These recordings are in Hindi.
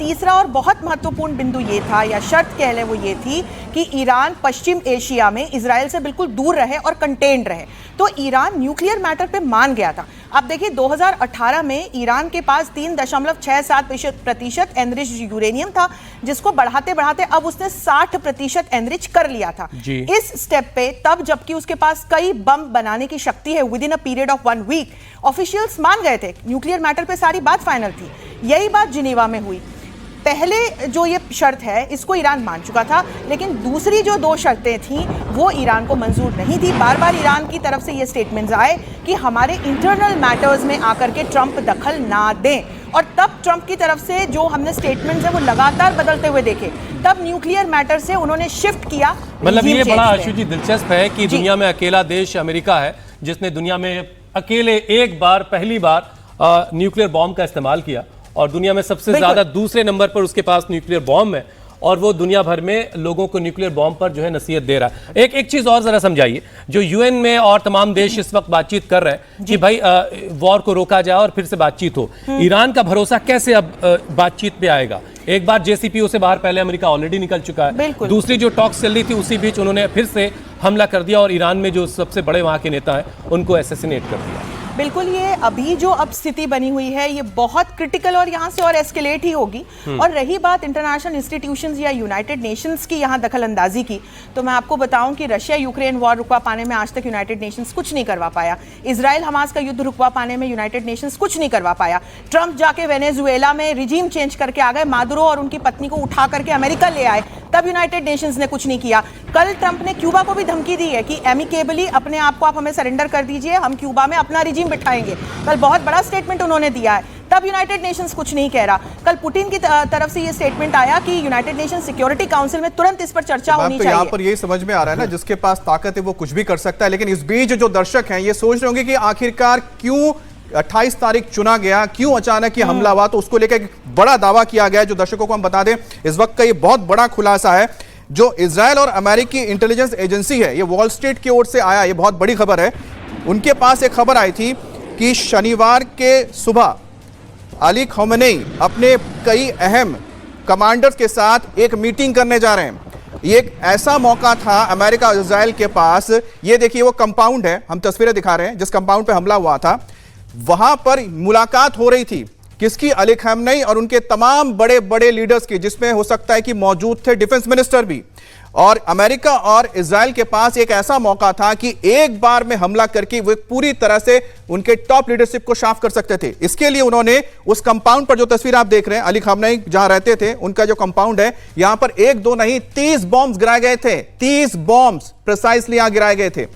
तीसरा और बहुत महत्वपूर्ण बिंदु ये था, या शर्त कह लें वो ये थी, कि ईरान पश्चिम एशिया में इजराइल से बिल्कुल दूर रहे और कंटेन्ड रहे। तो ईरान न्यूक्लियर मैटर पे मान गया था। अब देखिए 2018 में ईरान के पास 3.67% एनरिच यूरेनियम था, जिसको बढ़ाते बढ़ाते अब उसने 60% एनरिच कर लिया था इस स्टेप पे, तब जबकि उसके पास कई बम बनाने की शक्ति है within a period of 1 week. Officials मान गए थे, न्यूक्लियर मैटर पे सारी बात फाइनल थी। यही बात जिनेवा में हुई। पहले जो ये शर्त है इसको ईरान मान चुका था, लेकिन दूसरी जो 2 शर्तें थीं वो ईरान को मंजूर नहीं थी। बार बार ईरान की तरफ से ये स्टेटमेंट्स आए कि हमारे इंटरनल मैटर्स में आकर के ट्रंप दखल ना दें, और तब ट्रंप की तरफ से जो हमने स्टेटमेंट्स है वो लगातार बदलते हुए देखे। तब न्यूक्लियर मैटर से उन्होंने शिफ्ट किया। मतलब ये बड़ा आशु जी दिलचस्प है कि दुनिया में अकेला देश अमेरिका है जिसने दुनिया में अकेले एक बार पहली बार न्यूक्लियर बॉम्ब का इस्तेमाल किया, और दुनिया में सबसे ज्यादा दूसरे नंबर पर उसके पास न्यूक्लियर बॉम्ब है, और वो दुनिया भर में लोगों को न्यूक्लियर बॉम्ब पर जो है नसीहत दे रहा है। एक चीज और जरा समझाइए, जो यूएन में और तमाम देश इस वक्त बातचीत कर रहे हैं कि भाई वॉर को रोका जाए और फिर से बातचीत हो, ईरान का भरोसा कैसे अब बातचीत पे आएगा? एक बार जेसीपीओ से बाहर पहले अमेरिका ऑलरेडी निकल चुका है, दूसरी जो टॉक्स चल रही थी उसी बीच उन्होंने फिर से हमला कर दिया और ईरान में जो सबसे बड़े वहां के नेता हैं उनको असैसिनेट कर दिया। बिल्कुल, ये अभी जो अब स्थिति बनी हुई है ये बहुत क्रिटिकल और यहाँ से और एस्केलेट ही होगी। और रही बात इंटरनेशनल इंस्टीट्यूशंस या यूनाइटेड नेशंस की यहाँ दखल अंदाजी की, तो मैं आपको बताऊं कि रशिया यूक्रेन वॉर रुकवा पाने में आज तक यूनाइटेड नेशंस कुछ नहीं करवा पाया। इजराइल हमास का युद्ध रुकवा पाने में यूनाइटेड नेशंस कुछ नहीं करवा पाया। ट्रंप जाके वेनेजुएला में रिजीम चेंज करके आ गए, मादुरो और उनकी पत्नी को उठा करके अमेरिका ले आए, तब यूनाइटेड नेशंस ने कुछ नहीं किया। कल ट्रंप ने क्यूबा को भी धमकी दी है कि एमिकेबली अपने आप को आप हमें सरेंडर कर दीजिए, हम क्यूबा में अपना रिजीम बिठाएंगे। कल बहुत बड़ा स्टेटमेंट उन्होंने दिया है, तब यूनाइटेड नेशंस कुछ नहीं कह रहा। कल पुतिन की तरफ से ये स्टेटमेंट आया कि यूनाइटेड नेशन सिक्योरिटी काउंसिल में तुरंत इस पर चर्चा होनी चाहिए। यहाँ पर यही समझ में आ रहा है ना, जिसके पास ताकत है वो कुछ भी कर सकता है। लेकिन इस बीच जो दर्शक हैं ये सोच रहे होंगे कि आखिरकार क्यों 28 तारीख चुना गया, क्यों अचानक ये हमला हुआ, तो उसको लेकर एक बड़ा दावा किया गया है। जो दर्शकों को हम बता दें, इस वक्त का ये बहुत बड़ा खुलासा है जो इजराइल और अमेरिकी इंटेलिजेंस एजेंसी है, ये वॉल स्ट्रीट की ओर से आया, ये बहुत बड़ी खबर है। उनके पास एक खबर आई थी कि शनिवार के सुबह अली खमेनी अपने कई अहम कमांडर्स के साथ एक मीटिंग करने जा रहे हैं। ये एक ऐसा मौका था अमेरिका और इजराइल के पास। ये देखिए वो कंपाउंड है, हम तस्वीरें दिखा रहे हैं जिस कंपाउंड पे हमला हुआ था। वहां पर मुलाकात हो रही थी किसकी? अली खमेनी और उनके तमाम बड़े बड़े लीडर्स की, जिसमें हो सकता है कि मौजूद थे डिफेंस मिनिस्टर भी। और अमेरिका और इजराइल के पास एक ऐसा मौका था कि एक बार में हमला करके वो पूरी तरह से उनके टॉप लीडरशिप को साफ कर सकते थे। इसके लिए उन्होंने उस कंपाउंड पर, जो तस्वीर आप देख रहे हैं, अली खमेनी जहां रहते थे उनका जो कंपाउंड है, यहां पर 1-2 नहीं 30 बॉम्ब्स गिराए गए थे। 30 बॉम्ब्स प्रिसाइसली यहां गिराए गए थे।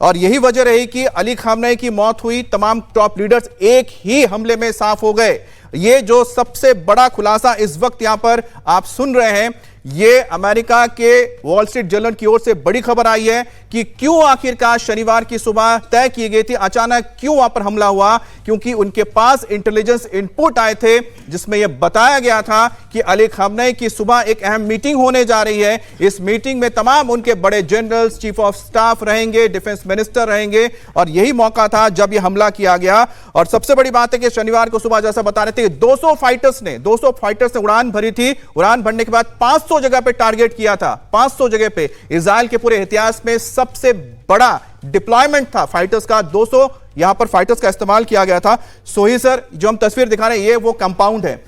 और यही वजह रही कि अली खमेनी की मौत हुई। तमाम टॉप लीडर्स एक ही हमले में साफ हो गए। ये जो सबसे बड़ा खुलासा इस वक्त यहां पर आप सुन रहे हैं, ये अमेरिका के वॉल स्ट्रीट जर्नल की ओर से बड़ी खबर आई है कि क्यों आखिरकार शनिवार की सुबह तय की गई थी, अचानक क्यों वहां पर हमला हुआ। क्योंकि उनके पास इंटेलिजेंस इनपुट आए थे जिसमें यह बताया गया था कि अली खमेनी की सुबह एक अहम मीटिंग होने जा रही है। इस मीटिंग में तमाम उनके बड़े जनरल्स, चीफ ऑफ स्टाफ रहेंगे, डिफेंस मिनिस्टर रहेंगे, और यही मौका था जब यह हमला किया गया। और सबसे बड़ी बात है कि शनिवार को सुबह जैसा बता रहे थे 200 फाइटर्स ने उड़ान भरी थी। उड़ान भरने के बाद 500 जगह पे टारगेट किया था। 500 जगह पे इजराइल के पूरे इतिहास में सबसे बड़ा डिप्लॉयमेंट था फाइटर्स का। 200 यहां पर फाइटर्स का इस्तेमाल किया गया था। सोही सर, जो हम तस्वीर दिखा रहे हैं ये वो कंपाउंड है।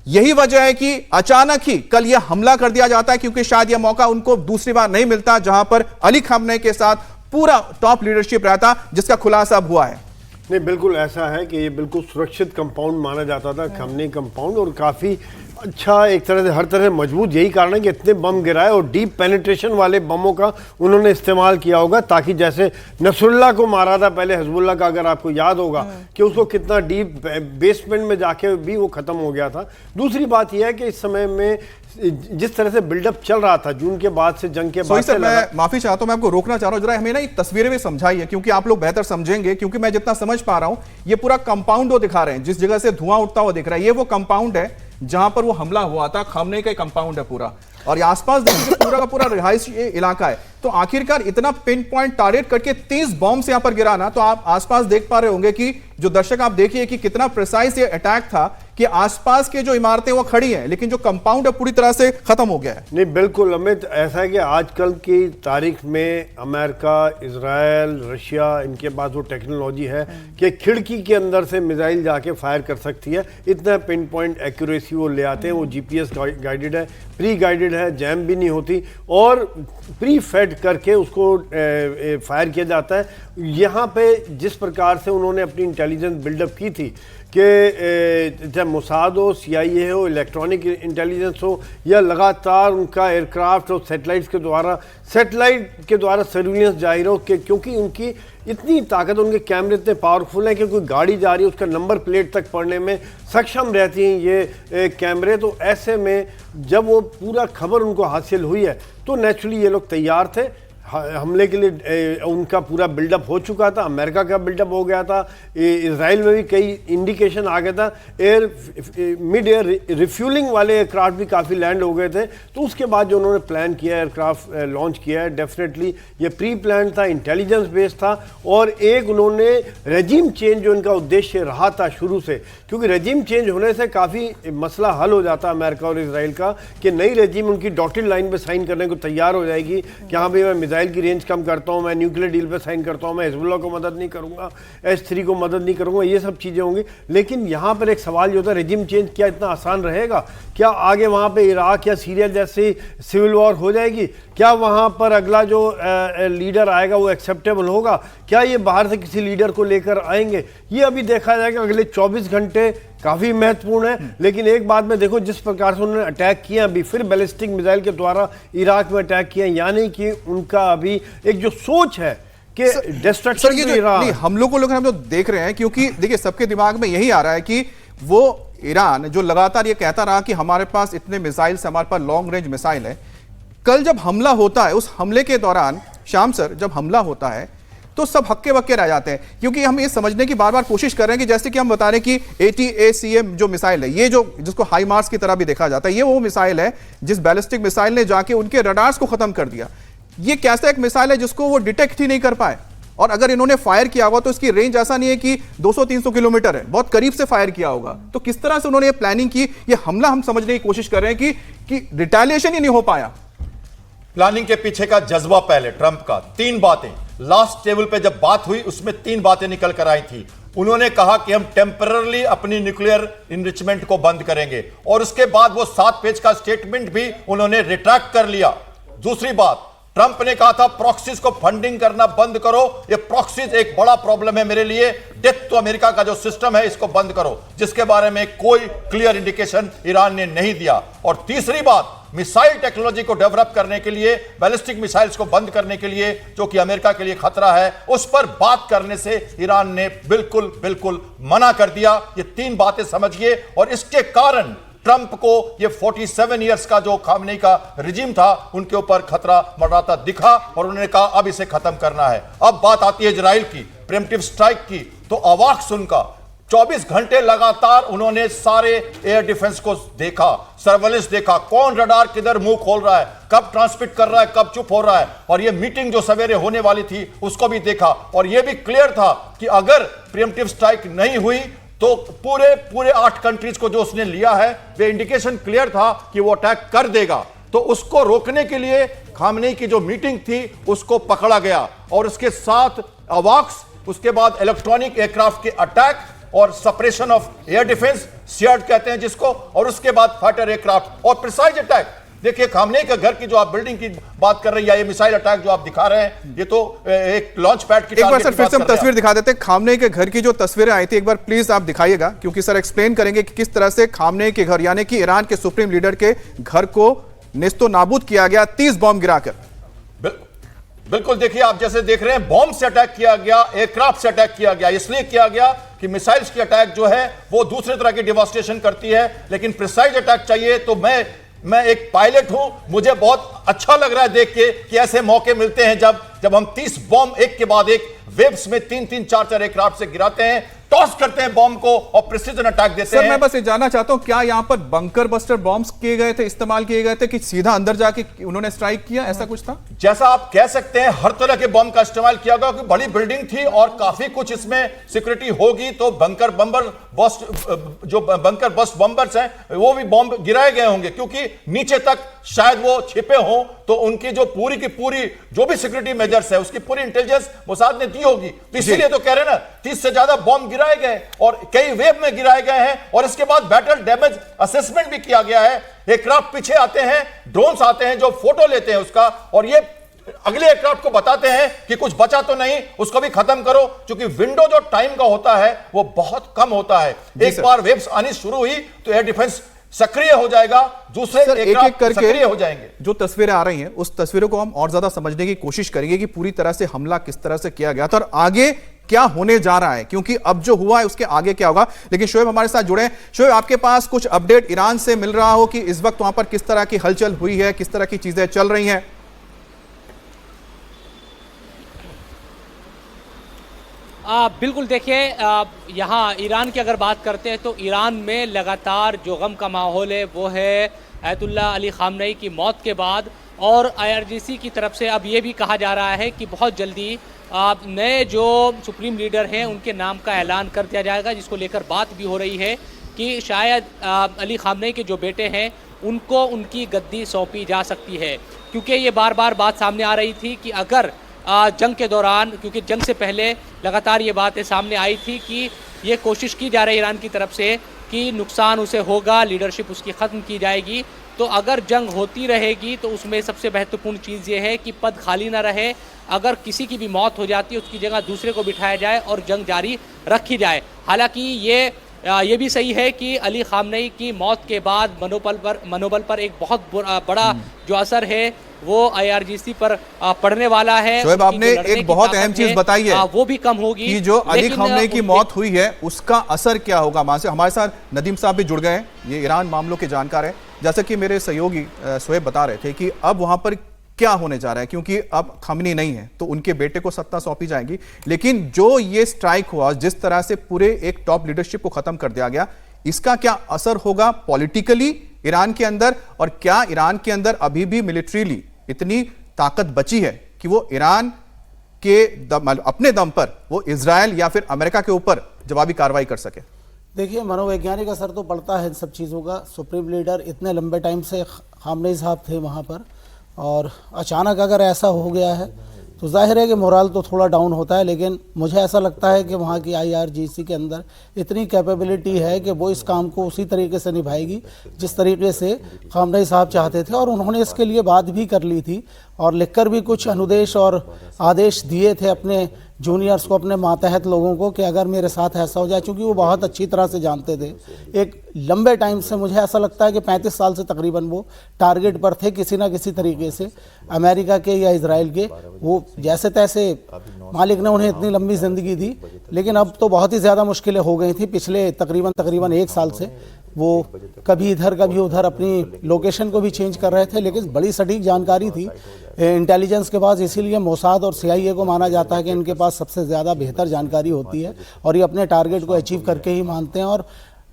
यही वजह है कि अचानक ही कल यह हमला कर दिया जाता है, क्योंकि शायद यह मौका उनको दूसरी बार नहीं मिलता जहां पर अली खमेनी के साथ पूरा टॉप लीडरशिप रहता, जिसका खुलासा अब हुआ है। नहीं, बिल्कुल ऐसा है कि ये बिल्कुल सुरक्षित कंपाउंड माना जाता था खमेनी कंपाउंड, और काफ़ी अच्छा, एक तरह से हर तरह से मजबूत। यही कारण है कि इतने बम गिराए, और डीप पेनिट्रेशन वाले बमों का उन्होंने इस्तेमाल किया होगा, ताकि जैसे नसरुल्लाह को मारा था पहले हिजबुल्लाह का, अगर आपको याद होगा कि उसको कितना डीप बेसमेंट में जाके भी वो ख़त्म हो गया था। दूसरी बात यह है कि इस समय में जिस तरह से बिल्डअप चल रहा था जून के बाद से, जंग के बाद से, मैं माफी चाहता हूं, मैं आपको रोकना चाह रहा हूं, जरा हमें ना ये तस्वीरें भी समझाइए, क्योंकि आप लोग बेहतर समझेंगे। क्योंकि मैं जितना समझ पा रहा हूं, ये पूरा कंपाउंड वो दिखा रहे हैं, जिस जगह से धुआं उठता हुआ दिख रहा है, ये वो कंपाउंड है जहां पर वो हमला हुआ था। खमेनी का कंपाउंड है पूरा। और ये आसपास देखिए पूरा का पूरा रिहायशी इलाका है। तो आखिरकार इतना पिन पॉइंट टारगेट करके 30 बॉम्ब यहां पर गिराना, तो आप आसपास देख पा रहे होंगे कि जो दर्शक आप देखिए कि कितना प्रिसाइज ये अटैक था कि आसपास के जो इमारतें वो खड़ी हैं लेकिन जो कंपाउंड है पूरी तरह से खत्म हो गया है। नहीं बिल्कुल अमित, ऐसा है कि आजकल की तारीख में अमेरिका, इजराइल, रशिया, इनके पास वो टेक्नोलॉजी है कि खिड़की के अंदर से मिसाइल जाके फायर कर सकती है। इतना पिन पॉइंट एक्यूरेसी वो ले आते हैं। वो जीपीएस गाइडेड है, प्री गाइडेड है, जैम भी नहीं होती और प्री फेड करके उसको फायर किया जाता है। यहाँ पे जिस प्रकार से उन्होंने अपनी इंटेलिजेंस बिल्डअप की थी कि चाहे मोसाद हो, CIA हो, इलेक्ट्रॉनिक इंटेलिजेंस हो या लगातार उनका एयरक्राफ्ट और सैटेलाइट के द्वारा सर्विलेंस जारी हो, क्योंकि उनकी इतनी ताकत, उनके कैमरे इतने पावरफुल हैं कि कोई गाड़ी जा रही है उसका नंबर प्लेट तक पढ़ने में सक्षम रहती हैं ये कैमरे। तो ऐसे में जब वो पूरा खबर उनको हासिल हुई है तो नेचुरली ये लोग तैयार थे हमले के लिए। उनका पूरा बिल्डअप हो चुका था, अमेरिका का बिल्डअप हो गया था, इजराइल में भी कई इंडिकेशन आ गया था। मिड एयर रिफ्यूलिंग वाले एयरक्राफ्ट भी काफ़ी लैंड हो गए थे। तो उसके बाद जो उन्होंने प्लान किया, एयरक्राफ्ट लॉन्च किया है, डेफिनेटली ये प्री प्लान था, इंटेलिजेंस बेस्ड था। और एक उन्होंने रेजिम चेंज जो इनका उद्देश्य रहा था शुरू से, क्योंकि रेजिम चेंज होने से काफ़ी मसला हल हो जाता है अमेरिका और इसराइल का, कि नई रेजिम उनकी डॉटेड लाइन पे साइन करने को तैयार हो जाएगी कि हाँ भाई मैं मिसाइल की रेंज कम करता हूँ, मैं न्यूक्लियर डील पे साइन करता हूँ, मैं हिजबुल्लाह को मदद नहीं करूँगा, S-3 को मदद नहीं करूँगा, ये सब चीज़ें होंगी। लेकिन यहाँ पर एक सवाल जो होता है, रेजिम चेंज क्या इतना आसान रहेगा? क्या आगे वहाँ पे इराक या सीरिया जैसी सिविल वॉर हो जाएगी? क्या वहाँ पर अगला जो लीडर आएगा वो एक्सेप्टेबल होगा? क्या ये बाहर से किसी लीडर को लेकर आएंगे? ये अभी देखा जाएगा। अगले 24 घंटे काफ़ी महत्वपूर्ण है। लेकिन एक बात में देखो, जिस प्रकार से उन्होंने अटैक किया, अभी फिर बैलिस्टिक मिसाइल के द्वारा इराक में अटैक किया, यानी कि उनका अभी एक जो सोच है कि डिस्ट्रक्शन नहीं, हम लोग जो देख रहे हैं, क्योंकि देखिए सबके दिमाग में यही आ रहा है कि वो ईरान जो लगातार ये कहता रहा कि हमारे पास इतने मिसाइल, हमारे पास लॉन्ग रेंज मिसाइल है। कल जब हमला होता है, उस हमले के दौरान शाम सर जब हमला होता है तो सब हक्के बक्के रह जाते हैं, क्योंकि हम ये समझने की बार बार कोशिश कर रहे हैं कि जैसे कि हम बता रहे हैं कि ATACM जो मिसाइल है, ये जो जिसको हाई मार्स की तरह भी देखा जाता है, ये वो मिसाइल है जिस बैलिस्टिक मिसाइल ने जाके उनके रडार्स को खत्म कर दिया। ये कैसा एक मिसाइल है जिसको वो डिटेक्ट ही नहीं कर पाए, और अगर इन्होंने फायर किया होगा तो इसकी रेंज ऐसा नहीं है कि 200-300 किलोमीटर है, बहुत करीब से फायर किया होगा। तो किस तरह से उन्होंने ये प्लानिंग की, ये हमला हम समझने की कोशिश कर रहे हैं कि रिटेलिएशन ही नहीं हो पाया। प्लानिंग के पीछे का जज्बा पहले ट्रंप का 3 बातें लास्ट टेबल पे जब बात हुई उसमें 3 बातें निकल कर आई थी। उन्होंने कहा कि हम टेम्पररली अपनी न्यूक्लियर इनरिचमेंट को बंद करेंगे, और उसके बाद वो 7 पेज का स्टेटमेंट भी उन्होंने रिट्रैक्ट कर लिया। दूसरी बात, ट्रंप ने कहा था प्रॉक्सीज को फंडिंग करना बंद करो, ये प्रॉक्सीज एक बड़ा प्रॉब्लम है मेरे लिए, डेथ टू अमेरिका का जो सिस्टम है इसको बंद करो, जिसके बारे में कोई क्लियर इंडिकेशन ईरान ने नहीं दिया। और तीसरी बात, मिसाइल टेक्नोलॉजी को डेवलप करने के लिए, बैलिस्टिक मिसाइल्स को बंद करने के लिए, जो कि अमेरिका के लिए खतरा है, उस पर बात करने से ईरान ने बिल्कुल मना कर दिया। ये 3 बातें समझिए, और इसके कारण ट्रंप को ये 47 इयर्स का जो खामनेई का रिजीम था उनके ऊपर खतरा मंडराता दिखा, और उन्होंने कहा अब इसे खत्म करना है। अब बात आती है इजराइल की प्रीएम्प्टिव स्ट्राइक की, तो अवाक सुनकर 24 घंटे लगातार उन्होंने सारे एयर डिफेंस को देखा, सर्वेलेंस देखा, कौन रडार किधर मुंह खोल रहा है, कब ट्रांसमिट कर रहा है, कब चुप हो रहा है, और ये मीटिंग जो सवेरे होने वाली थी उसको भी देखा। और ये भी क्लियर था कि अगर प्रीएम्प्टिव स्ट्राइक नहीं हुई तो पूरे 8 कंट्रीज को जो उसने लिया है, वे इंडिकेशन क्लियर था कि वो अटैक कर देगा। तो उसको रोकने के लिए खामनेई की जो मीटिंग थी उसको पकड़ा गया, और उसके साथ अवाक्स, उसके बाद इलेक्ट्रॉनिक एयरक्राफ्ट के अटैक और सप्रेशन ऑफ एयर डिफेंस, सियाड कहते हैं जिसको, और उसके बाद फाइटर एयरक्राफ्ट और प्रिसाइज अटैक। देखिए खामनेई के घर की जो आप बिल्डिंग की बात कर रही है, ये मिसाइल अटैक जो आप दिखा रहे हैं, ये तो एक लॉन्च पैड की, एक बार सर फिर से हम तस्वीर दिखा देते हैं। खामनेई के घर की जो तस्वीरें आई थी एक बार प्लीज आप दिखाइएगा, क्योंकि सर एक्सप्लेन करेंगे कि किस तरह से खामनेई के घर, यानी कि ईरान के सुप्रीम लीडर के घर को नेस्तो नाबूद किया गया 30 बॉम्ब गिराकर। बिल्कुल, देखिए आप जैसे देख रहे हैं, बॉम्ब से अटैक किया गया, एयरक्राफ्ट से अटैक किया गया। इसलिए किया गया कि मिसाइल्स की अटैक जो है वो दूसरे तरह की डिवास्टेशन करती है, लेकिन प्रिसाइज अटैक चाहिए। तो मैं एक पायलट हूं, मुझे बहुत अच्छा लग रहा है देख के कि ऐसे मौके मिलते हैं जब हम 30 बॉम्ब एक के बाद एक वेव्स में 3-3, 4-4 एयरक्राफ्ट से गिराते हैं। टॉस करते हैं बॉम्ब को और प्रिसीजन अटैक देते सर हैं। मैं बस ये जानना चाहता हूं, क्या यहां पर बंकर बस्टर बॉम्ब्स किए गए थे, इस्तेमाल किए गए थे, कि सीधा अंदर जाके उन्होंने स्ट्राइक किया, ऐसा कुछ था? जैसा आप कह सकते हैं, हर तरह के बम का इस्तेमाल किया गया, क्योंकि बड़ी बिल्डिंग थी और काफी कुछ इसमें सिक्योरिटी होगी, तो बंकर बस्ट बम्बर्स हैं वो भी बॉम्ब गिराए गए होंगे, क्योंकि नीचे तक शायद वो छिपे हों, तो उनकी जो पूरी की पूरी जो भी सिक्योरिटी मेजर्स है उसकी पूरी इंटेलिजेंस मोसाद ने दी होगी, तो इसीलिए तो कह रहे हैं ना 30 से ज्यादा बॉम्ब गिराए गए और कई वेव में गिराए गए हैं, और इसके बाद बैटल डैमेज असेसमेंट भी किया गया है। एयरक्राफ्ट पीछे आते हैं, ड्रोन्स आते हैं जो फोटो लेते हैं उसका, और ये अगले एयरक्राफ्ट को बताते हैं कि कुछ बचा तो नहीं, उसको भी खत्म करो, क्योंकि विंडो जो टाइम का होता है वो बहुत कम होता है। एक बार वेव्स आनी शुरू हुई तो एयर डिफेंस सक्रिय हो जाएगा, दूसरे एक-एक करके सक्रिय हो जाएंगे। जो तस्वीरें आ रही हैं उस तस्वीरों को हम और ज्यादा समझने की कोशिश करेंगे कि पूरी तरह से हमला किस तरह से किया गया था और आगे क्या होने जा रहा है, क्योंकि अब जो हुआ है उसके आगे क्या होगा। लेकिन शोएब हमारे साथ जुड़े हैं। शोएब, आपके पास कुछ अपडेट ईरान से मिल रहा हो कि इस वक्त वहां पर किस तरह की हलचल हुई है, किस तरह की चीजें चल रही हैं? बिल्कुल, देखिए यहाँ ईरान की अगर बात करते हैं तो ईरान में लगातार जो गम का माहौल है वो है अयतुल्ला अली खामनेई की मौत के बाद, और IRGC की तरफ से अब ये भी कहा जा रहा है कि बहुत जल्दी नए जो सुप्रीम लीडर हैं उनके नाम का ऐलान कर दिया जाएगा, जिसको लेकर बात भी हो रही है कि शायद अली खामनेई के जो बेटे हैं उनको उनकी गद्दी सौंपी जा सकती है, क्योंकि ये बार बार बात सामने आ रही थी कि अगर जंग के दौरान, क्योंकि जंग से पहले लगातार ये बातें सामने आई थी कि ये कोशिश की जा रही है ईरान की तरफ से कि नुकसान उसे होगा, लीडरशिप उसकी ख़त्म की जाएगी, तो अगर जंग होती रहेगी तो उसमें सबसे महत्वपूर्ण चीज़ ये है कि पद खाली ना रहे, अगर किसी की भी मौत हो जाती है उसकी जगह दूसरे को बिठाया जाए और जंग जारी रखी जाए। हालांकि ये भी सही है कि अली खामनेई की मौत के बाद मनोबल पर एक बहुत बड़ा जो असर है वो IRGC पर पड़ने वाला है। शोएब, आपने एक बहुत अहम चीज बताई है वो भी कम होगी कि जो अली खामनेई की मौत हुई है उसका असर क्या होगा। हमारे साथ नदीम साहब भी जुड़ गए हैं, ये ईरान मामलों के जानकार हैं। जैसा कि मेरे सहयोगी शोएब बता रहे थे कि अब वहां पर क्या होने जा रहा है, क्योंकि अब खामनेई नहीं है तो उनके बेटे को सत्ता सौंपी जाएगी, लेकिन जो ये स्ट्राइक हुआ, जिस तरह से पूरे एक टॉप लीडरशिप को खत्म कर दिया गया, इसका क्या असर होगा पॉलिटिकली ईरान के अंदर, और क्या ईरान के अंदर अभी भी मिलिट्रीली इतनी ताकत बची है कि वो ईरान के अपने दम पर वो इजराइल या फिर अमेरिका के ऊपर जवाबी कार्रवाई कर सके? देखिए, मनोवैज्ञानिक असर तो पड़ता है इन सब चीज़ों का। सुप्रीम लीडर इतने लंबे टाइम से खामनेई साहब थे वहाँ पर, और अचानक अगर ऐसा हो गया है तो जाहिर है कि मोरल तो थोड़ा डाउन होता है, लेकिन मुझे ऐसा लगता है कि वहाँ की IRGC के अंदर इतनी कैपेबिलिटी है कि वो इस काम को उसी तरीके से निभाएगी जिस तरीके से खामनेई साहब चाहते थे, और उन्होंने इसके लिए बात भी कर ली थी और लिखकर भी कुछ अनुदेश और आदेश दिए थे अपने जूनियर्स को, अपने मातहत लोगों को, कि अगर मेरे साथ ऐसा हो जाए, क्योंकि वो बहुत अच्छी तरह से जानते थे एक लंबे टाइम से। मुझे ऐसा लगता है कि 35 साल से तकरीबन वो टारगेट पर थे किसी ना किसी तरीके से, अमेरिका के या इजराइल के। वो जैसे तैसे मालिक ने उन्हें इतनी लंबी ज़िंदगी दी, लेकिन अब तो बहुत ही ज़्यादा मुश्किलें हो गई थी। पिछले तकरीबन 1 साल से वो कभी इधर कभी उधर अपनी लोकेशन को भी चेंज कर रहे थे, लेकिन बड़ी सटीक जानकारी थी इंटेलिजेंस के पास, इसीलिए मोसाद और CIA को माना जाता है कि इनके पास सबसे ज़्यादा बेहतर जानकारी होती है और ये अपने टारगेट को अचीव करके ही मानते हैं। और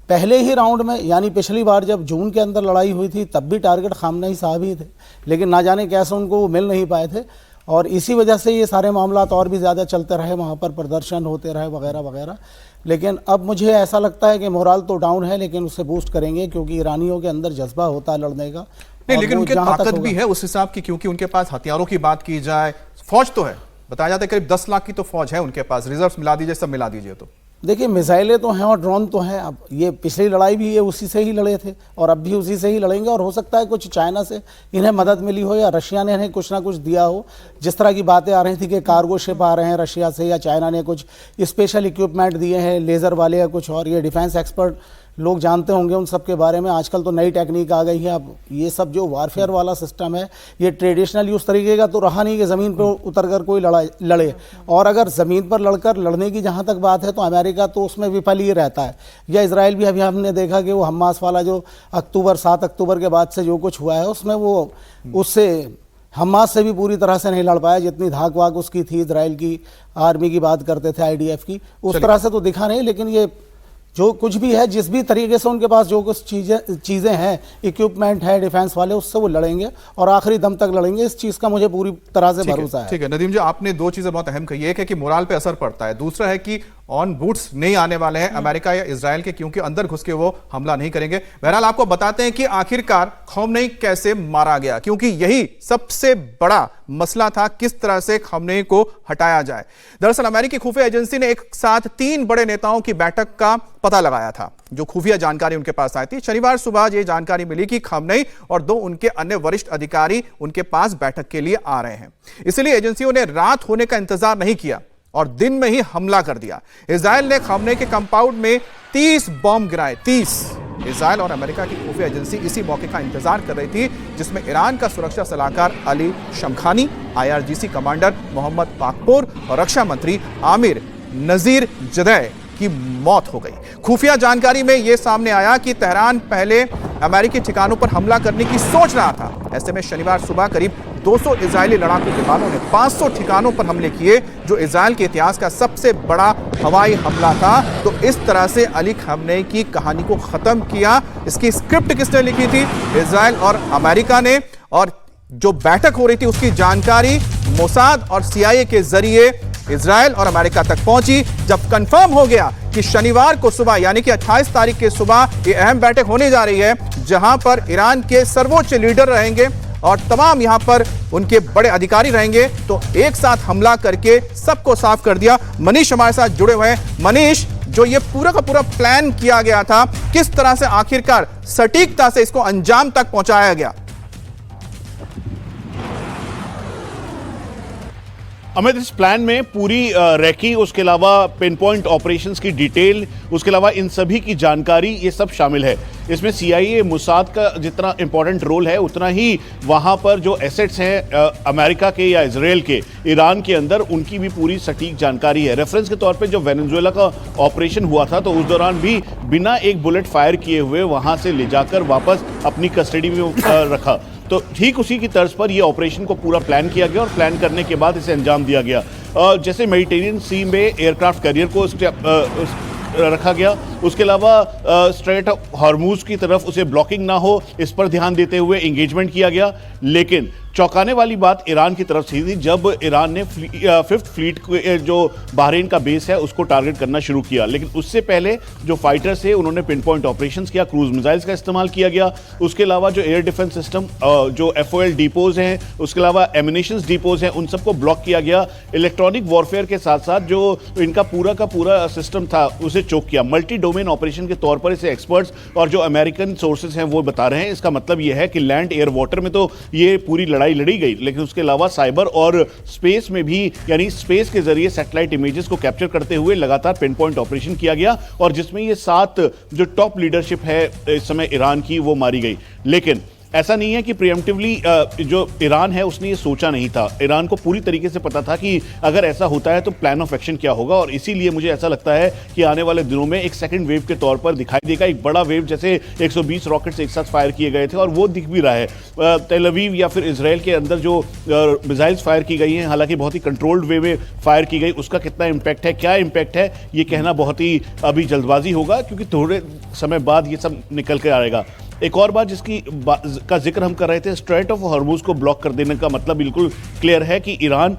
पहले ही राउंड में, यानी पिछली बार जब जून के अंदर लड़ाई हुई थी, तब भी टारगेट खामनेई साहब ही थे, लेकिन ना जाने कैसे उनको वो मिल नहीं पाए थे, और इसी वजह से ये सारे मामला और भी ज़्यादा चलते रहे, वहाँ पर प्रदर्शन होते रहे वगैरह वगैरह। लेकिन अब मुझे ऐसा लगता है कि मोरल तो डाउन है, लेकिन उससे बूस्ट करेंगे, क्योंकि ईरानियों के अंदर जज्बा होता है लड़ने का। नहीं, लेकिन उनके ताकत भी है उस हिसाब की, क्योंकि उनके पास हथियारों की बात की जाए, फौज तो है, बताया जाता है करीब 10 लाख की तो फौज है उनके पास, रिजर्व मिला दीजिए, सब मिला दीजिए तो। देखिए, मिसाइलें तो हैं और ड्रोन तो हैं। अब ये पिछली लड़ाई भी ये उसी से ही लड़े थे और अब भी उसी से ही लड़ेंगे, और हो सकता है कुछ चाइना से इन्हें मदद मिली हो या रशिया ने इन्हें कुछ ना कुछ दिया हो। जिस तरह की बातें आ रही थी कि कार्गो शिप आ रहे हैं रशिया से, या चाइना ने कुछ स्पेशल इक्विपमेंट दिए हैं, लेज़र वाले या कुछ और। ये डिफेंस एक्सपर्ट लोग जानते होंगे उन सब के बारे में। आजकल तो नई टेक्निक आ गई है। अब ये सब जो वारफेयर वाला सिस्टम है, ये ट्रेडिशनल उस तरीके का तो रहा नहीं कि ज़मीन पर उतर कर कोई लड़े, और अगर ज़मीन पर लड़ने की जहाँ तक बात है तो अमेरिका तो उसमें विफल ही रहता है, या इसराइल भी। अभी हमने देखा कि वो हमास वाला जो 7 अक्टूबर के बाद से जो कुछ हुआ है उसमें वो उससे हमास से भी पूरी तरह से नहीं लड़ पाया, जितनी धाक वाक उसकी थी, इजराइल की आर्मी की बात करते थे, IDF की, उस तरह से तो दिखा नहीं। लेकिन ये जो कुछ भी है, जिस भी तरीके से उनके पास जो कुछ चीज़ें हैं, इक्विपमेंट है डिफेंस वाले, उससे वो लड़ेंगे और आखिरी दम तक लड़ेंगे। इस चीज़ का मुझे पूरी तरह से भरोसा है। ठीक है नदीम जी, आपने दो चीजें बहुत अहम कही। एक है कि मोराल पे असर पड़ता है, दूसरा है कि ऑन बूट्स नहीं आने वाले हैं अमेरिका या इजराइल के, क्योंकि अंदर घुस के वो हमला नहीं करेंगे। बहरहाल आपको बताते हैं कि आखिरकार खमेनी कैसे मारा गया, क्योंकि यही सबसे बड़ा मसला था, किस तरह से खमेनी को हटाया जाए। दरअसल अमेरिकी खुफिया एजेंसी ने एक साथ 3 बड़े नेताओं की बैठक का पता लगाया था, जो खुफिया जानकारी उनके पास आई थी। शनिवार सुबह ये जानकारी मिली कि खमेनी और 2 उनके अन्य वरिष्ठ अधिकारी उनके पास बैठक के लिए आ रहे हैं। इसलिए एजेंसियों ने रात होने का इंतजार नहीं किया और दिन में ही हमला कर दिया। इजराइल ने खमेनी के कंपाउंड में 30 बॉम्ब गिराए, 30। इजराइल और अमेरिका की खुफिया एजेंसी इसी मौके का इंतजार कर रही थी, जिसमें ईरान का सुरक्षा सलाहकार Ali Shamkhani, IRGC commander Mohammad Pakpour और रक्षा मंत्री आमिर नजीर जदैह की मौत हो गई। खुफिया जानकारी में यह सामने आया कि तेहरान पहले अमेरिकी ठिकानों पर हमला करने की सोच रहा था। ऐसे में शनिवार सुबह करीब 200 इजरायली लड़ाकू विमानों ने 500 ठिकानों पर हमले किए, जो इजराइल के इतिहास का सबसे बड़ा हवाई हमला था। तो इस तरह से अली खमेनी की कहानी को खत्म किया। इसकी स्क्रिप्ट किसने लिखी थी? इजराइल और अमेरिका ने। और जो बैठक हो रही थी उसकी जानकारी मोसाद और CIA के जरिए इजराइल और अमेरिका तक पहुंची। जब कंफर्म हो गया कि शनिवार को सुबह यानी कि 28 तारीख के सुबह ये अहम बैठक होने जा रही है, जहां पर ईरान के सर्वोच्च लीडर रहेंगे और तमाम यहां पर उनके बड़े अधिकारी रहेंगे, तो एक साथ हमला करके सबको साफ कर दिया। मनीष हमारे साथ जुड़े हुए हैं। मनीष, जो ये पूरा का पूरा प्लान किया गया था, किस तरह से आखिरकार सटीकता से इसको अंजाम तक पहुंचाया गया? अमित, इस प्लान में पूरी रेकी, उसके अलावा पिन पॉइंट ऑपरेशंस की डिटेल, उसके अलावा इन सभी की जानकारी, ये सब शामिल है। इसमें CIA, मुसाद का जितना इंपॉर्टेंट रोल है, उतना ही वहां पर जो एसेट्स हैं अमेरिका के या इजराइल के ईरान के अंदर, उनकी भी पूरी सटीक जानकारी है। रेफरेंस के तौर पे जो वेनेजुएला का ऑपरेशन हुआ था, तो उस दौरान भी बिना एक बुलेट फायर किए हुए वहां से ले जाकर वापस अपनी कस्टडी में रखा। तो ठीक उसी की तर्ज पर यह ऑपरेशन को पूरा प्लान किया गया और प्लान करने के बाद इसे अंजाम दिया गया। जैसे मेडिटेरियन सी में एयरक्राफ्ट कैरियर को रखा गया, उसके अलावा स्ट्रेट हॉर्मूज की तरफ उसे ब्लॉकिंग ना हो, इस पर ध्यान देते हुए एंगेजमेंट किया गया। लेकिन चौंकाने वाली बात ईरान की तरफ से थी, जब ईरान ने 5th फ्लीट जो बहरीन का बेस है उसको टारगेट करना शुरू किया। लेकिन उससे पहले जो फाइटर्स थे उन्होंने पिन पॉइंट ऑपरेशंस किया, क्रूज मिसाइल्स का इस्तेमाल किया गया। उसके अलावा जो एयर डिफेंस सिस्टम, जो FOL डिपोज हैं, उसके अलावा एमिनेशंस डिपोज हैं, उन सबको ब्लॉक किया गया। इलेक्ट्रॉनिक वॉरफेयर के साथ साथ जो इनका पूरा का पूरा सिस्टम था उसे चोक किया। मल्टी डोमेन ऑपरेशन के तौर पर इसे एक्सपर्ट्स और जो अमेरिकन सोर्सेज हैं वो बता रहे हैं। इसका मतलब यह है कि लैंड, एयर, वाटर में तो ये पूरी लड़ाई लड़ी गई, लेकिन उसके अलावा साइबर और स्पेस में भी, यानी स्पेस के जरिए सैटेलाइट इमेजेस को कैप्चर करते हुए लगातार पिन पॉइंट ऑपरेशन किया गया, और जिसमें ये 7 जो टॉप लीडरशिप है इस समय ईरान की, वो मारी गई। लेकिन ऐसा नहीं है कि प्रीएम्प्टिवली जो ईरान है उसने ये सोचा नहीं था। ईरान को पूरी तरीके से पता था कि अगर ऐसा होता है तो प्लान ऑफ एक्शन क्या होगा, और इसीलिए मुझे ऐसा लगता है कि आने वाले दिनों में एक सेकंड वेव के तौर पर दिखाई देगा। एक बड़ा वेव, जैसे 120 रॉकेट्स एक साथ फायर किए गए थे, और वो दिख भी रहा है। तेल अवीव या फिर इजराइल के अंदर जो मिसाइल्स फायर की गई हैं, हालांकि बहुत ही कंट्रोल्ड वे में फायर की गई, उसका कितना इम्पैक्ट है, क्या इम्पैक्ट है, ये कहना बहुत ही अभी जल्दबाजी होगा, क्योंकि थोड़े समय बाद ये सब निकल कर आएगा। एक और बात का जिक्र हम कर रहे थे, स्ट्रेट ऑफ हॉर्मूज को ब्लॉक कर देने का मतलब बिल्कुल क्लियर है कि ईरान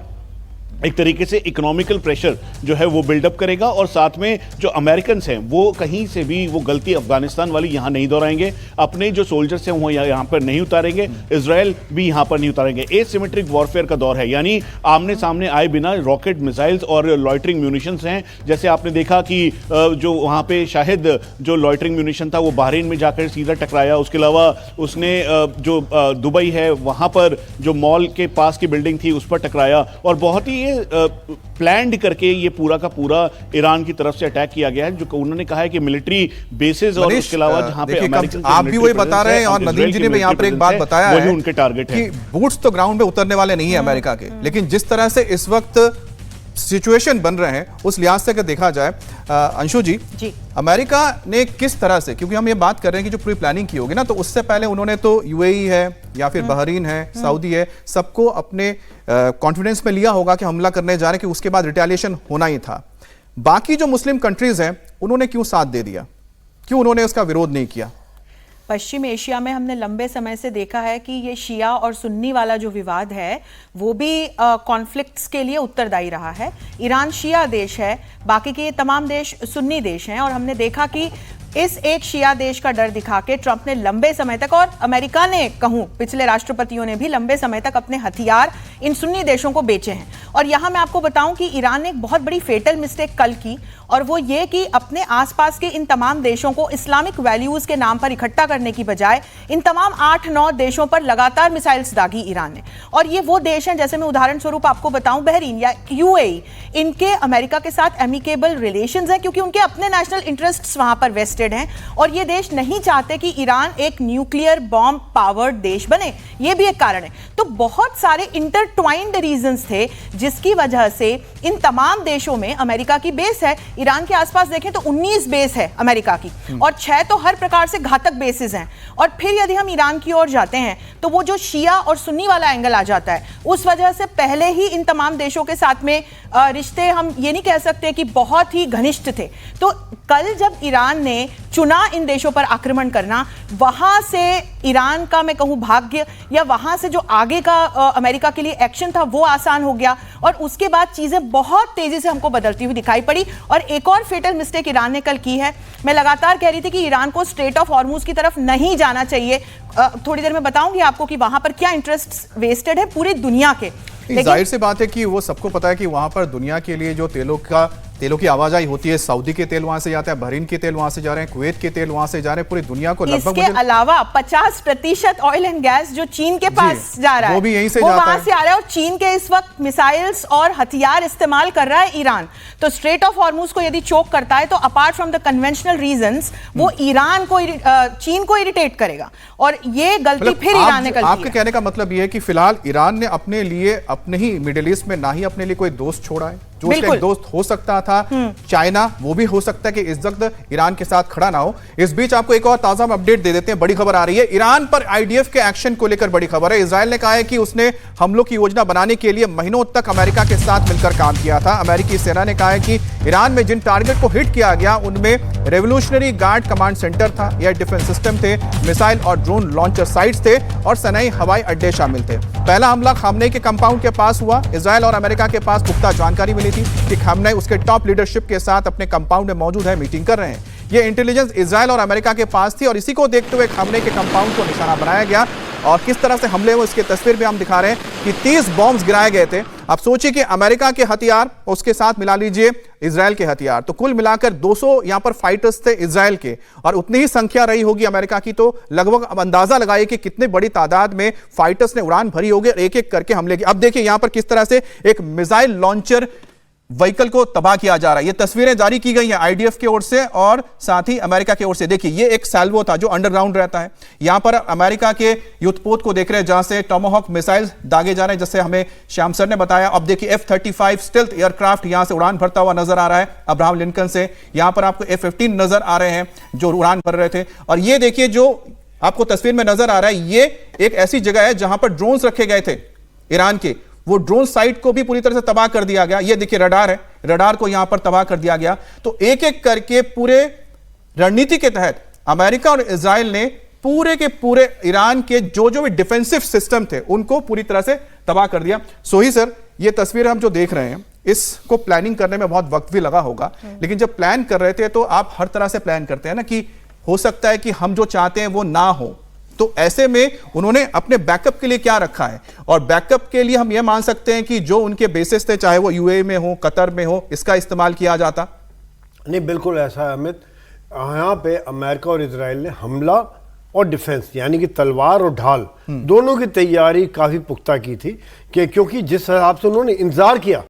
एक तरीके से इकोनॉमिकल प्रेशर जो है वो बिल्डअप करेगा, और साथ में जो अमेरिकन हैं वो कहीं से भी वो गलती अफगानिस्तान वाली यहाँ नहीं दोहराएंगे। अपने जो सोल्जर्स हैं वो यहाँ पर नहीं उतारेंगे, इजराइल भी यहाँ पर नहीं उतारेंगे। एसिमेट्रिक वॉरफेयर का दौर है, यानी आमने सामने आए बिना रॉकेट, मिसाइल्स और लॉइटरिंग म्यूनिशंस हैं। जैसे आपने देखा कि जो वहाँ पे शायद जो लॉइटरिंग म्यूनिशन था वो बहरीन में जाकर सीधा टकराया। उसके अलावा उसने जो दुबई है वहाँ पर जो मॉल के पास की बिल्डिंग थी उस पर टकराया, और बहुत ही प्लान्ड करके ये पूरा का पूरा ईरान की तरफ से अटैक किया गया है। जो उन्होंने कहा है कि मिलिट्री बेसिस और उसके अलावा जहां पे आप भी वही बता रहे हैं, और नदीम जी ने भी यहाँ पर एक बात बताया है, उनके टारगेट है कि बूट्स तो ग्राउंड पे उतरने वाले नहीं है अमेरिका के, लेकिन जिस तरह से इस वक्त सिचुएशन बन रहे हैं उस लिहाज से अगर देखा जाए, अंशु जी, अमेरिका ने किस तरह से, क्योंकि हम ये बात कर रहे हैं कि जो प्री प्लानिंग की होगी ना, तो उससे पहले उन्होंने तो यूएई है या फिर बहरीन है, सऊदी है, सबको अपने कॉन्फिडेंस में लिया होगा कि हमला करने जा रहे हैं, कि उसके बाद रिटेलिएशन होना ही था। बाकी जो मुस्लिम कंट्रीज हैं उन्होंने क्यों साथ दे दिया, क्यों उन्होंने उसका विरोध नहीं किया? पश्चिम एशिया में हमने लंबे समय से देखा है कि ये शिया और सुन्नी वाला जो विवाद है वो भी कॉन्फ्लिक्ट्स के लिए उत्तरदायी रहा है। ईरान शिया देश है, बाकी के तमाम देश सुन्नी देश हैं, और हमने देखा कि इस एक शिया देश का डर दिखा के ट्रंप ने लंबे समय तक, और अमेरिका ने कहूं पिछले राष्ट्रपतियों ने भी लंबे समय तक अपने हथियार इन सुन्नी देशों को बेचे हैं। और यहां मैं आपको बताऊं कि ईरान ने एक बहुत बड़ी फेटल मिस्टेक कल की, और वो ये कि अपने आसपास के इन तमाम देशों को इस्लामिक वैल्यूज के नाम पर इकट्ठा करने की बजाय इन तमाम 8-9 देशों पर लगातार मिसाइल्स दागी ईरान ने। और ये वो देश हैं, जैसे मैं उदाहरण स्वरूप आपको बताऊं, बहरीन या यूएई, इनके अमेरिका के साथ एमिकेबल रिलेशंस हैं, क्योंकि उनके अपने नेशनल इंटरेस्ट्स वहां पर वेस्टेड हैं, और ये देश नहीं चाहते कि ईरान एक न्यूक्लियर बॉम्ब पावर्ड देश बने। ये भी एक कारण है। तो बहुत सारे इंटरट्वाइंड रीजंस थे जिसकी वजह से इन तमाम देशों में अमेरिका की बेस है। ईरान के आसपास देखें तो 19 बेस है अमेरिका की, और 6 तो हर प्रकार से घातक बेसिस हैं। और फिर यदि हम ईरान की ओर जाते हैं तो वो जो शिया और सुन्नी वाला एंगल आ जाता है, उस वजह से पहले ही इन तमाम देशों के साथ में रिश्ते, हम ये नहीं कह सकते कि बहुत ही घनिष्ठ थे। तो कल जब ईरान ने चुना इन देशों पर आक्रमण करना, वहां से ईरान का मैं कहूं भाग्य, या वहां से जो आगे का अमेरिका के लिए एक्शन था वो आसान हो गया, और उसके बाद चीजें बहुत तेजी से हमको बदलती हुई दिखाई पड़ी। और एक और फेटल मिस्टेक ईरान ने कल की है। मैं लगातार कह रही थी कि ईरान को स्ट्रेट ऑफ हॉर्मुज की तरफ नहीं जाना चाहिए। थोड़ी देर में बताऊंगी आपको कि वहां पर क्या इंटरेस्ट वेस्टेड है पूरी दुनिया के। जाहिर सी बात है कि वो सबको पता है कि वहां पर दुनिया के लिए जो तेलों की आवाजाही होती है, सऊदी के तेल वहां से जाते हैं, बहरीन के तेल वहां से जा रहे हैं, कुवैत के तेल वहां से जा रहे हैं, पूरी दुनिया को लगभग, इसके अलावा 50% ऑयल एंड गैस जो चीन के पास जा रहा है, वो भी यहीं से वो जाता वहां है। से आ रहा है। और चीन के इस वक्त मिसाइल्स और हथियार इस्तेमाल कर रहा है ईरान। तो स्ट्रेट ऑफ हॉर्मुज को यदि चोक करता है तो apart from the conventional reasons, वो ईरान को, चीन को इरिटेट करेगा, और ये गलती फिर ईरान ने कर दी। आपके कहने का मतलब ये है कि फिलहाल ईरान ने अपने लिए, अपने ही मिडिल ईस्ट में ना ही अपने लिए कोई दोस्त छोड़ा है, जो उसका एक दोस्त हो सकता था चाइना, वो भी हो सकता है कि इस वक्त ईरान के साथ खड़ा ना हो। इस बीच आपको एक और ताजा अपडेट दे देते हैं, बड़ी खबर आ रही है। ईरान पर आईडीएफ के एक्शन को लेकर बड़ी खबर है। इजराइल ने कहा है कि उसने हमलों की योजना बनाने के लिए महीनों तक अमेरिका के साथ मिलकर काम किया था। अमेरिकी सेना ने कहा है कि ईरान में जिन टारगेट को हिट किया गया उनमें रेवोल्यूशनरी गार्ड कमांड सेंटर था, एयर डिफेंस सिस्टम थे, मिसाइल और ड्रोन लॉन्चर साइट्स थे, और सनई हवाई अड्डे शामिल थे। पहला हमला खामनेई के कंपाउंड के पास हुआ। इजराइल और अमेरिका के पास पुख्ता जानकारी मिली थी कि खामनेई उसके टॉप लीडरशिप के साथ अपने कंपाउंड में मौजूद है, मीटिंग कर रहे हैं। ये इंटेलिजेंस इजराइल और अमेरिका के पास थी, और इसी को देखते हुए खामनेई के कंपाउंड को निशाना बनाया गया। और किस तरह से हमले हुए इसकी तस्वीर भी हम दिखा रहे हैं कि 30 बॉम्ब्स गिराए गए थे। अब सोचिए कि अमेरिका के हथियार, उसके साथ मिला लीजिए इजराइल के हथियार, तो कुल मिलाकर 200 यहां पर फाइटर्स थे इजराइल के, और उतनी ही संख्या रही होगी अमेरिका की। तो लगभग अब अंदाजा लगाइए कि कितनी बड़ी तादाद में फाइटर्स ने उड़ान भरी होगी और एक एक करके हमले की। अब देखिए यहां पर किस तरह से एक मिसाइल लॉन्चर व्हीकल को तबाह किया जा रहा है। ये तस्वीरें जारी की गई हैं आईडीएफ की ओर से और साथ ही अमेरिका की ओर से। देखिए ये एक सैल्वो था जो अंडरग्राउंड रहता है। यहां पर अमेरिका के युद्धपोत को देख रहे हैं जहां से टोमाहॉक मिसाइल दागे जा रहे हैं, जैसे हमें श्याम सर ने बताया। अब देखिए F-35 स्टेल्थ एयरक्राफ्ट यहां से उड़ान भरता हुआ नजर आ रहा है अब्राहम लिंकन से। यहां पर आपको F-15 नजर आ रहे हैं जो उड़ान भर रहे थे। और ये देखिए जो आपको तस्वीर में नजर आ रहा है, ये एक ऐसी जगह है जहां पर ड्रोन्स रखे गए थे ईरान के। वो ड्रोन साइट को भी पूरी तरह से तबाह कर दिया गया। ये देखिए रडार है, रडार को यहां पर तबाह कर दिया गया। तो एक एक करके पूरे रणनीति के तहत अमेरिका और इजराइल ने पूरे के पूरे ईरान के जो जो भी डिफेंसिव सिस्टम थे उनको पूरी तरह से तबाह कर दिया। सोही सर, ये तस्वीर हम जो देख रहे हैं इसको प्लानिंग करने में बहुत वक्त भी लगा होगा, लेकिन जब प्लान कर रहे थे तो आप हर तरह से प्लान करते हैं ना कि हो सकता है कि हम जो चाहते हैं वो ना हो। तो ऐसे में उन्होंने अपने बैकअप के लिए क्या रखा है, और बैकअप के लिए हम यह मान सकते हैं कि जो उनके बेसिस थे, चाहे वो यूएई में हो, कतर में हो, इसका इस्तेमाल किया जाता? नहीं, बिल्कुल ऐसा है अमित। यहाँ पे अमेरिका और इजराइल ने हमला और डिफेंस यानी कि तलवार और ढाल दोनों की तैयारी काफ़ी पुख्ता की थी, कि क्योंकि जिस हिसाब से उन्होंने इंतजार किया